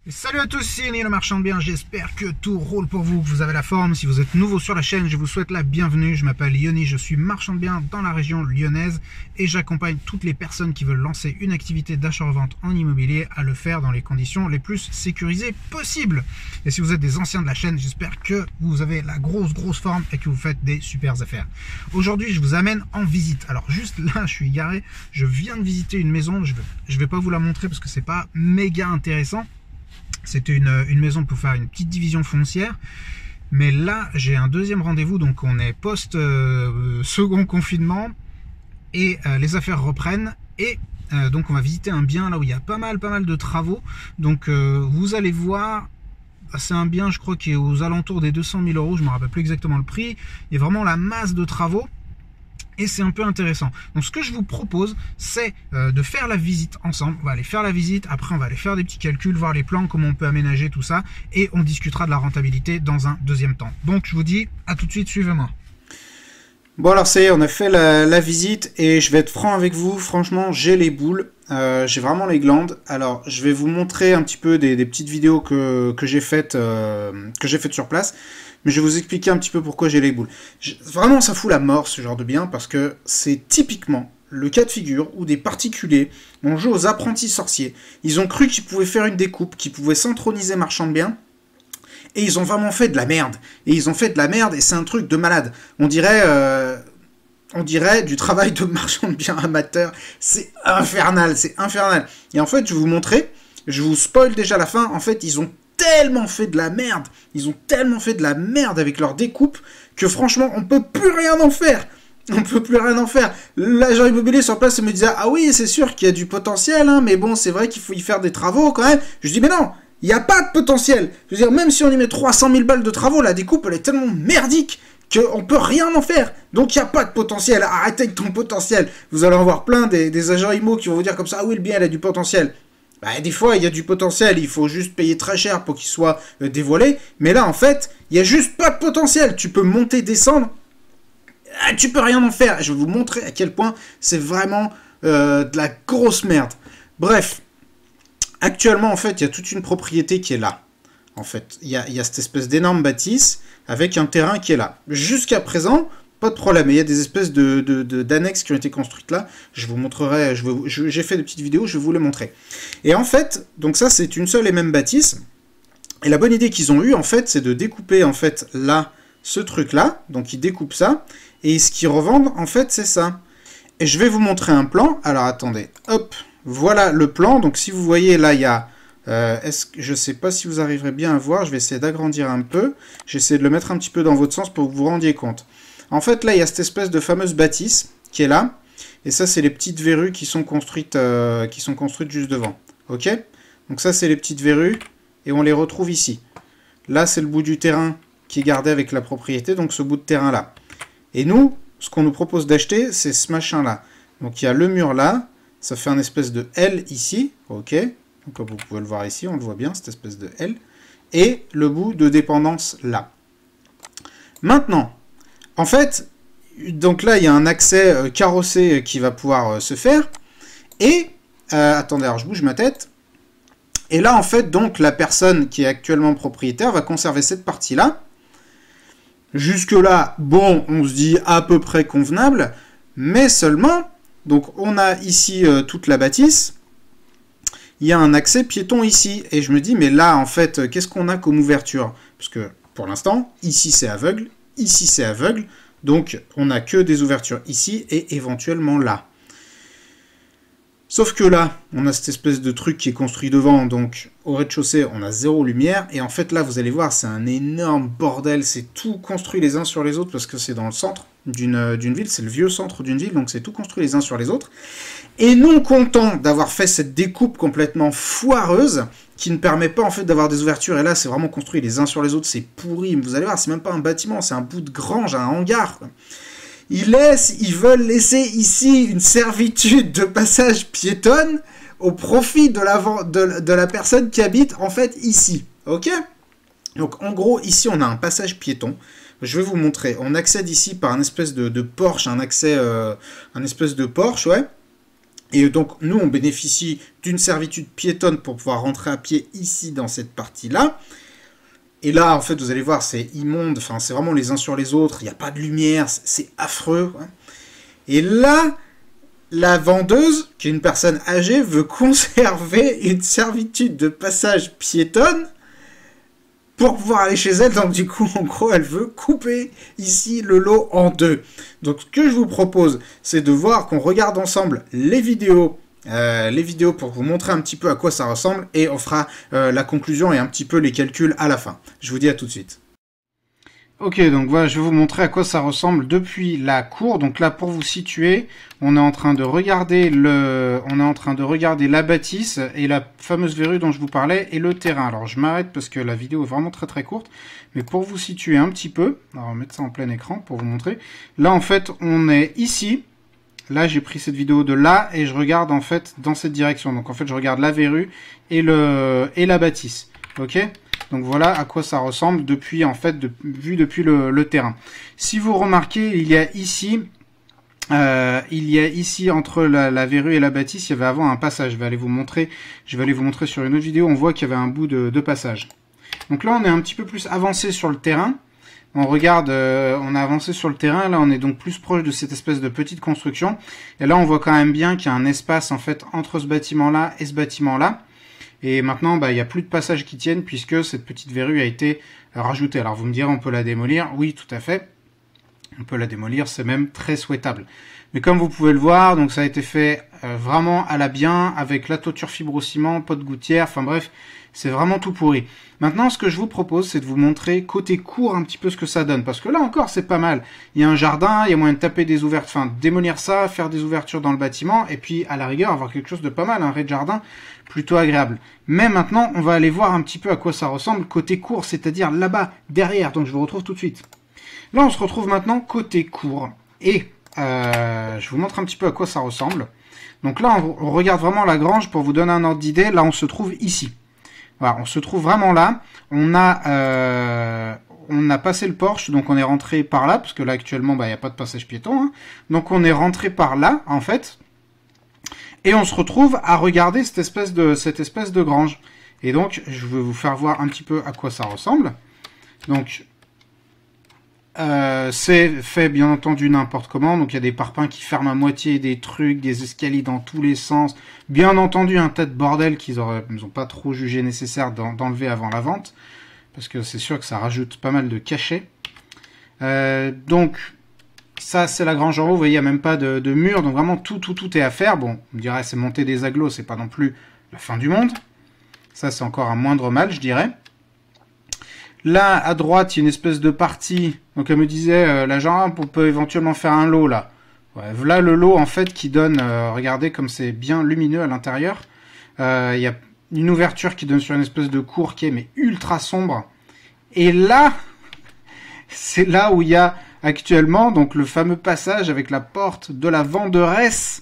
Salut à tous, c'est Yoni le marchand de biens, j'espère que tout roule pour vous, que vous avez la forme. Si vous êtes nouveau sur la chaîne, je vous souhaite la bienvenue. Je m'appelle Yoni, je suis marchand de biens dans la région lyonnaise et j'accompagne toutes les personnes qui veulent lancer une activité d'achat-revente en immobilier à le faire dans les conditions les plus sécurisées possibles. Et si vous êtes des anciens de la chaîne, j'espère que vous avez la grosse forme et que vous faites des super affaires. Aujourd'hui, je vous amène en visite. Alors juste là, je suis garé, je viens de visiter une maison, je vais pas vous la montrer parce que c'est pas méga intéressant. C'était une maison pour faire une petite division foncière. Mais là, j'ai un deuxième rendez-vous. Donc, on est post-second confinement. Et les affaires reprennent. Et donc, on va visiter un bien là où il y a pas mal de travaux. Donc, vous allez voir... C'est un bien, je crois, qui est aux alentours des 200 000 euros. Je ne me rappelle plus exactement le prix. Il y a vraiment la masse de travaux. Et c'est un peu intéressant. Donc ce que je vous propose, c'est de faire la visite ensemble. On va aller faire la visite, après on va aller faire des petits calculs, voir les plans, comment on peut aménager tout ça. Et on discutera de la rentabilité dans un deuxième temps. Donc je vous dis, à tout de suite, suivez-moi. Bon alors ça y est, on a fait la visite et je vais être franc avec vous, franchement j'ai les boules, j'ai vraiment les glandes. Alors je vais vous montrer un petit peu des petites vidéos que j'ai faites sur place, mais je vais vous expliquer un petit peu pourquoi j'ai les boules. Vraiment ça fout la mort ce genre de bien parce que c'est typiquement le cas de figure où des particuliers ont joué aux apprentis sorciers. Ils ont cru qu'ils pouvaient faire une découpe, qu'ils pouvaient s'introniser marchand de biens. Et ils ont vraiment fait de la merde. Et ils ont fait de la merde et c'est un truc de malade. On dirait du travail de marchand de biens amateur. C'est infernal, c'est infernal. Et en fait, je vais vous montrer, je vous spoil déjà la fin. En fait, ils ont tellement fait de la merde. Ils ont tellement fait de la merde avec leur découpe que franchement, on peut plus rien en faire. On peut plus rien en faire. L'agent immobilier sur place me disait « Ah oui, c'est sûr qu'il y a du potentiel, hein, mais bon, c'est vrai qu'il faut y faire des travaux quand même. » Je dis « Mais non, il n'y a pas de potentiel. Je veux dire, même si on y met 300 000 balles de travaux, la découpe, elle est tellement merdique qu'on peut rien en faire. Donc, il n'y a pas de potentiel. Arrêtez avec ton potentiel. » Vous allez en voir plein des agents immo qui vont vous dire comme ça, « Ah oui, le bien, il a du potentiel. » Bah, des fois, il y a du potentiel. Il faut juste payer très cher pour qu'il soit dévoilé. Mais là, en fait, il n'y a juste pas de potentiel. Tu peux monter, descendre. Tu peux rien en faire. Je vais vous montrer à quel point c'est vraiment de la grosse merde. Bref. Actuellement, en fait, il y a toute une propriété qui est là. En fait, il y a cette espèce d'énorme bâtisse avec un terrain qui est là. Jusqu'à présent, pas de problème. Il y a des espèces d'annexes qui ont été construites là. Je vous montrerai, j'ai fait des petites vidéos, je vais vous les montrer. Et en fait, donc ça, c'est une seule et même bâtisse. Et la bonne idée qu'ils ont eue, en fait, c'est de découper, en fait, là, ce truc-là. Donc, ils découpent ça. Et ce qu'ils revendent, en fait, c'est ça. Et je vais vous montrer un plan. Alors, attendez, hop. Voilà le plan. Donc, si vous voyez, là, il y a... je ne sais pas si vous arriverez bien à voir. Je vais essayer d'agrandir un peu. J'essaie de le mettre un petit peu dans votre sens pour que vous vous rendiez compte. En fait, là, il y a cette espèce de fameuse bâtisse qui est là. Et ça, c'est les petites verrues qui sont construites juste devant. OK? Donc ça, c'est les petites verrues. Et on les retrouve ici. Là, c'est le bout du terrain qui est gardé avec la propriété. Donc, ce bout de terrain-là. Et nous, ce qu'on nous propose d'acheter, c'est ce machin-là. Donc, il y a le mur là. Ça fait un espèce de L ici, ok. Donc, comme vous pouvez le voir ici, on le voit bien, cette espèce de L. Et le bout de dépendance là. Maintenant, en fait, donc là, il y a un accès carrossé qui va pouvoir se faire. Et, attendez, alors je bouge ma tête. Et là, en fait, donc, la personne qui est actuellement propriétaire va conserver cette partie-là. Jusque-là, bon, on se dit à peu près convenable, mais seulement... Donc on a ici toute la bâtisse, il y a un accès piéton ici, et je me dis mais là en fait qu'est-ce qu'on a comme ouverture? Parce que pour l'instant, ici c'est aveugle, donc on n'a que des ouvertures ici et éventuellement là. Sauf que là, on a cette espèce de truc qui est construit devant, donc au rez-de-chaussée on a zéro lumière, et en fait là vous allez voir c'est un énorme bordel, c'est tout construit les uns sur les autres parce que c'est dans le centre d'une ville, c'est le vieux centre d'une ville, donc c'est tout construit les uns sur les autres. Et non content d'avoir fait cette découpe complètement foireuse, qui ne permet pas en fait d'avoir des ouvertures, et là c'est vraiment construit les uns sur les autres, c'est pourri, vous allez voir, c'est même pas un bâtiment, c'est un bout de grange, un hangar. Ils veulent laisser ici une servitude de passage piétonne au profit de la personne qui habite en fait ici, ok? Donc en gros, ici on a un passage piéton. Je vais vous montrer. On accède ici par un espèce de porche, un espèce de porche, ouais. Et donc, nous, on bénéficie d'une servitude piétonne pour pouvoir rentrer à pied ici, dans cette partie-là. Et là, en fait, vous allez voir, c'est immonde. Enfin, c'est vraiment les uns sur les autres. Il n'y a pas de lumière. C'est affreux. Quoi. Et là, la vendeuse, qui est une personne âgée, veut conserver une servitude de passage piétonne pour pouvoir aller chez elle. Donc, du coup, en gros, elle veut couper ici le lot en deux. Donc, ce que je vous propose, c'est de voir qu'on regarde ensemble les vidéos pour vous montrer un petit peu à quoi ça ressemble et on fera la conclusion et un petit peu les calculs à la fin. Je vous dis à tout de suite. Ok, donc voilà, je vais vous montrer à quoi ça ressemble depuis la cour. Donc là, pour vous situer, on est en train de regarder la bâtisse et la fameuse verrue dont je vous parlais et le terrain. Alors je m'arrête parce que la vidéo est vraiment très très courte, mais pour vous situer un petit peu, alors on va mettre ça en plein écran pour vous montrer. Là, en fait, on est ici. Là, j'ai pris cette vidéo de là et je regarde en fait dans cette direction. Donc en fait, je regarde la verrue et la bâtisse. Ok ? Donc voilà à quoi ça ressemble depuis en fait vu depuis le terrain. Si vous remarquez, il y a ici entre la verrue et la bâtisse, il y avait avant un passage. Je vais aller vous montrer sur une autre vidéo. On voit qu'il y avait un bout de passage. Donc là, on est un petit peu plus avancé sur le terrain. On regarde, on a avancé sur le terrain. Là, on est donc plus proche de cette espèce de petite construction. Et là, on voit quand même bien qu'il y a un espace en fait entre ce bâtiment-là et ce bâtiment-là. Et maintenant, il n'y a plus de passages qui tiennent puisque cette petite verrue a été rajoutée. Alors vous me direz, on peut la démolir. Oui, tout à fait. On peut la démolir, c'est même très souhaitable. Mais comme vous pouvez le voir, donc ça a été fait vraiment à la bien, avec la toiture fibrociment, pot de gouttière, enfin bref, c'est vraiment tout pourri. Maintenant, ce que je vous propose, c'est de vous montrer côté court un petit peu ce que ça donne. Parce que là encore, c'est pas mal. Il y a un jardin, il y a moyen de taper des ouvertures, enfin démolir ça, faire des ouvertures dans le bâtiment, et puis à la rigueur, avoir quelque chose de pas mal, un rez-de-jardin plutôt agréable. Mais maintenant, on va aller voir un petit peu à quoi ça ressemble côté court, c'est-à-dire là-bas, derrière. Donc je vous retrouve tout de suite. Là, on se retrouve maintenant côté court. Et je vous montre un petit peu à quoi ça ressemble. Donc là, on regarde vraiment la grange pour vous donner un ordre d'idée. Là, on se trouve ici. Voilà, on se trouve vraiment là. On a passé le porche, donc on est rentré par là, parce que là, actuellement, il n'y a pas de passage piéton. Hein. Donc on est rentré par là, en fait. Et on se retrouve à regarder cette espèce de grange. Et donc, je vais vous faire voir un petit peu à quoi ça ressemble. Donc, c'est fait bien entendu n'importe comment, donc il y a des parpaings qui ferment à moitié, des trucs, des escaliers dans tous les sens, bien entendu un tas de bordel qu'ils n'ont pas trop jugé nécessaire d'enlever avant la vente, parce que c'est sûr que ça rajoute pas mal de cachets. Donc ça c'est la grange en haut, vous voyez il n'y a même pas de mur, donc vraiment tout est à faire. Bon, on me dirait c'est monter des agglos, c'est pas non plus la fin du monde, ça c'est encore un moindre mal je dirais. Là, à droite, il y a une espèce de partie. Donc, elle me disait, l'agent, on peut éventuellement faire un lot, là. Ouais, là, le lot, en fait, qui donne... regardez comme c'est bien lumineux à l'intérieur. Il y a une ouverture qui donne sur une espèce de cour qui est mais ultra sombre. Et là, c'est là où il y a actuellement donc le fameux passage avec la porte de la venderesse.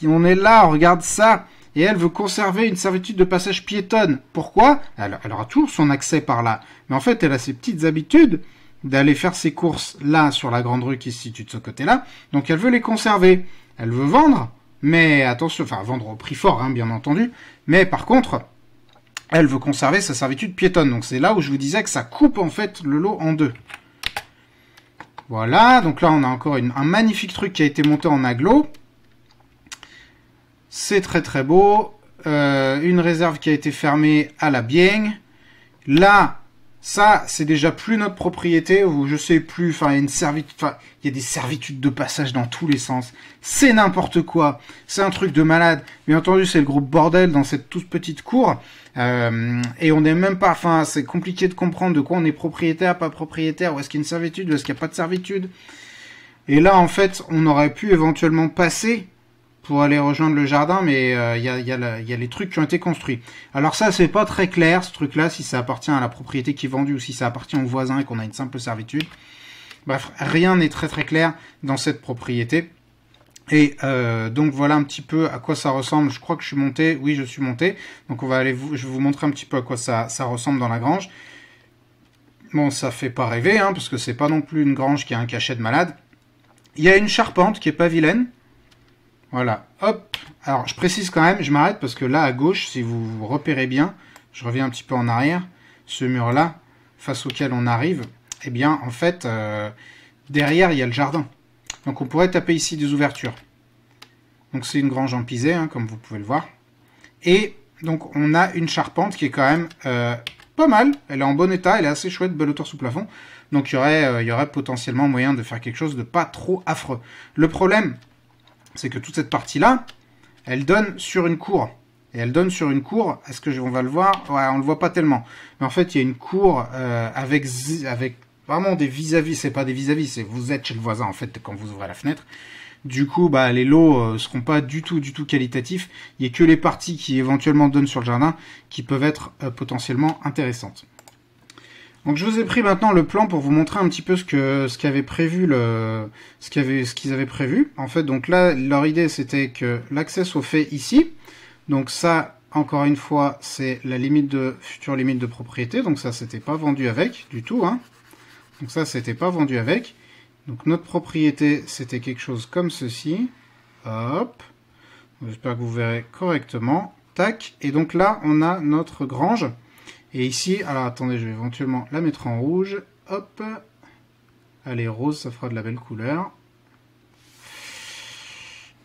On est là, on regarde ça. Et elle veut conserver une servitude de passage piétonne. Pourquoi ? Elle aura toujours son accès par là. Mais en fait, elle a ses petites habitudes d'aller faire ses courses là, sur la grande rue qui se situe de ce côté-là. Donc elle veut les conserver. Elle veut vendre, mais attention, enfin vendre au prix fort, hein, bien entendu. Mais par contre, elle veut conserver sa servitude piétonne. Donc c'est là où je vous disais que ça coupe en fait le lot en deux. Voilà, donc là on a encore un magnifique truc qui a été monté en agglo. C'est très très beau. Une réserve qui a été fermée à la bienne. Là, ça, c'est déjà plus notre propriété, ou je sais plus, enfin, il y a des servitudes de passage dans tous les sens. C'est n'importe quoi. C'est un truc de malade. Bien entendu, c'est le gros bordel dans cette toute petite cour. Et on n'est même pas, enfin, c'est compliqué de comprendre de quoi on est propriétaire, pas propriétaire, où est-ce qu'il y a une servitude, où est-ce qu'il n'y a pas de servitude. Et là, en fait, on aurait pu éventuellement passer pour aller rejoindre le jardin, mais il y a les trucs qui ont été construits. Alors ça, c'est pas très clair, ce truc-là, si ça appartient à la propriété qui est vendue ou si ça appartient au voisin et qu'on a une simple servitude. Bref, rien n'est très très clair dans cette propriété. Et donc voilà un petit peu à quoi ça ressemble. Je crois que je suis monté. Oui, je suis monté. Donc je vais vous montrer un petit peu à quoi ça ressemble dans la grange. Bon, ça fait pas rêver, hein, parce que c'est pas non plus une grange qui a un cachet de malade. Il y a une charpente qui est pas vilaine. Voilà, hop. Alors, je précise quand même, je m'arrête parce que là, à gauche, si vous repérez bien, je reviens un petit peu en arrière, ce mur-là, face auquel on arrive, eh bien, en fait, derrière, il y a le jardin. Donc, on pourrait taper ici des ouvertures. Donc, c'est une grange en pisé, hein, comme vous pouvez le voir. Et donc, on a une charpente qui est quand même pas mal. Elle est en bon état, elle est assez chouette, belle hauteur sous plafond. Donc, il y aurait potentiellement moyen de faire quelque chose de pas trop affreux. Le problème, c'est que toute cette partie-là, elle donne sur une cour. Et elle donne sur une cour, est-ce que on va le voir? Ouais, on le voit pas tellement. Mais en fait, il y a une cour avec vraiment des vis-à-vis. C'est pas des vis-à-vis, c'est vous êtes chez le voisin, en fait, quand vous ouvrez la fenêtre. Du coup, bah, les lots seront pas du tout qualitatifs. Il y a que les parties qui éventuellement donnent sur le jardin qui peuvent être potentiellement intéressantes. Donc je vous ai pris maintenant le plan pour vous montrer un petit peu ce qu'ils avaient prévu. En fait, donc là, leur idée c'était que l'accès soit fait ici. Donc ça, encore une fois, c'est la future limite de propriété. Donc ça, c'était pas vendu avec du tout, hein. Donc ça, c'était pas vendu avec. Donc notre propriété, c'était quelque chose comme ceci. Hop. J'espère que vous verrez correctement. Tac. Et donc là, on a notre grange. Et ici, alors attendez, je vais éventuellement la mettre en rouge. Hop. Allez, rose, ça fera de la belle couleur.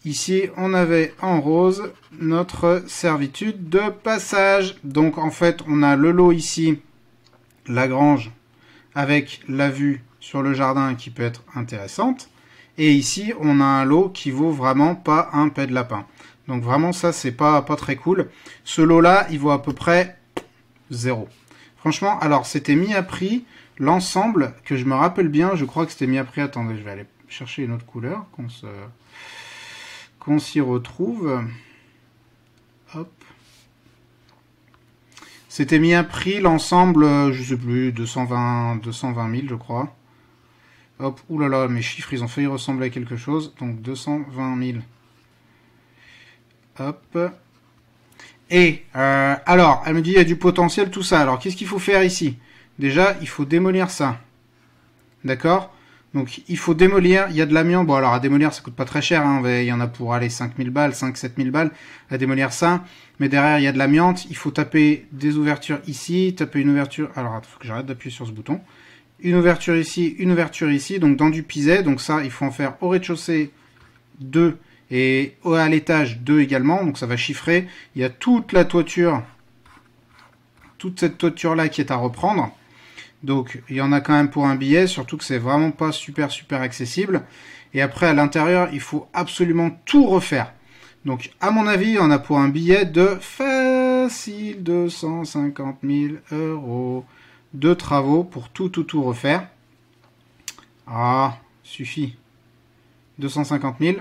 Ici, on avait en rose notre servitude de passage. Donc en fait, on a le lot ici, la grange, avec la vue sur le jardin qui peut être intéressante. Et ici, on a un lot qui vaut vraiment pas un pet de lapin. Donc vraiment, ça, c'est pas très cool. Ce lot-là, il vaut à peu près 0. Franchement, alors, c'était mis à prix l'ensemble, que je me rappelle bien, je crois que c'était mis à prix. Attendez, je vais aller chercher une autre couleur, qu'on s'y retrouve. Hop. C'était mis à prix l'ensemble, je sais plus, 220 000, je crois. Hop, oulala, mes chiffres, ils ont failli ressembler à quelque chose. Donc 220 000. Hop. Et, alors, elle me dit, il y a du potentiel, tout ça. Alors, qu'est-ce qu'il faut faire ici? Déjà, il faut démolir ça. D'accord? Donc, il faut démolir, il y a de l'amiant. Bon, alors, à démolir, ça coûte pas très cher, hein. Il y en a pour aller 5 000 balles, 5-7 000 balles à démolir ça. Mais derrière, il y a de l'amiante. Il faut taper des ouvertures ici, taper une ouverture. Alors, il faut que j'arrête d'appuyer sur ce bouton. Une ouverture ici, donc dans du pisé. Donc ça, il faut en faire au rez-de-chaussée 2 et à l'étage 2 également. Donc ça va chiffrer. Il y a toute la toiture, toute cette toiture-là qui est à reprendre. Donc il y en a quand même pour un billet, surtout que c'est vraiment pas super accessible. Et après, à l'intérieur, il faut absolument tout refaire. Donc à mon avis, on a pour un billet de facile 250 000 € de travaux pour tout refaire. Ah, suffit. 250 000.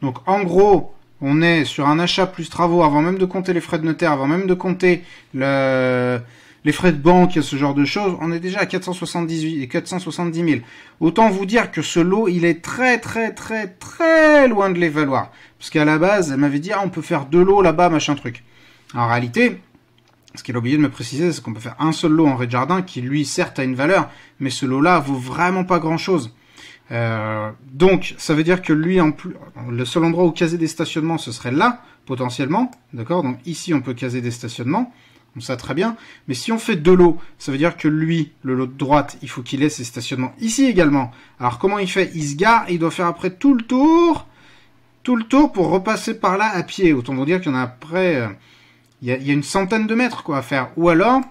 Donc en gros, on est sur un achat plus travaux avant même de compter les frais de notaire, avant même de compter les frais de banque et ce genre de choses. On est déjà à 470 000. Autant vous dire que ce lot, il est très loin de les valoir. Parce qu'à la base, elle m'avait dit, ah, on peut faire 2 lots là-bas, machin truc. En réalité, ce qu'elle a oublié de me préciser, c'est qu'on peut faire un seul lot en rez-de-jardin qui, lui, certes, a une valeur, mais ce lot-là vaut vraiment pas grand-chose. Donc, ça veut dire que lui, en plus, le seul endroit où caser des stationnements, ce serait là, potentiellement. D'accord? Donc, ici, on peut caser des stationnements. Donc, ça, très bien. Mais si on fait 2 lots, ça veut dire que lui, le lot de droite, il faut qu'il ait ses stationnements ici également. Alors, comment il fait? Il se gare et il doit faire après tout le tour pour repasser par là à pied. Autant vous dire qu'il y en a après... Il y a une centaine de mètres quoi à faire. Ou alors,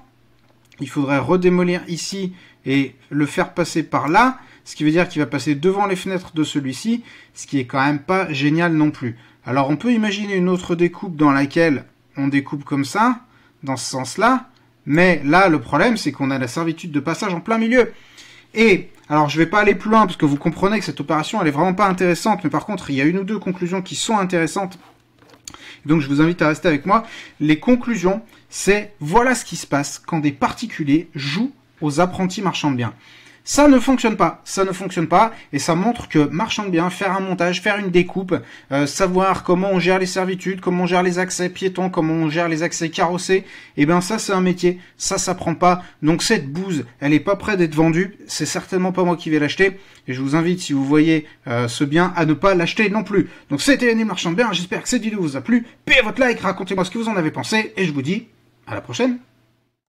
il faudrait redémolir ici et le faire passer par là, ce qui veut dire qu'il va passer devant les fenêtres de celui-ci, ce qui est quand même pas génial non plus. Alors on peut imaginer une autre découpe dans laquelle on découpe comme ça, dans ce sens-là, mais là le problème c'est qu'on a la servitude de passage en plein milieu. Et, alors je vais pas aller plus loin parce que vous comprenez que cette opération elle est vraiment pas intéressante, mais par contre il y a une ou deux conclusions qui sont intéressantes. Donc je vous invite à rester avec moi. Les conclusions, c'est voilà ce qui se passe quand des particuliers jouent aux apprentis marchands de biens. Ça ne fonctionne pas, et ça montre que marchand de biens, faire un montage, faire une découpe, savoir comment on gère les servitudes, comment on gère les accès piétons, comment on gère les accès carrossés, et bien ça c'est un métier, ça s'apprend pas. Donc cette bouse, elle est pas près d'être vendue, c'est certainement pas moi qui vais l'acheter, et je vous invite, si vous voyez ce bien, à ne pas l'acheter non plus. Donc c'était Yannick Marchand de Biens, j'espère que cette vidéo vous a plu, payez votre like, racontez-moi ce que vous en avez pensé, et je vous dis à la prochaine.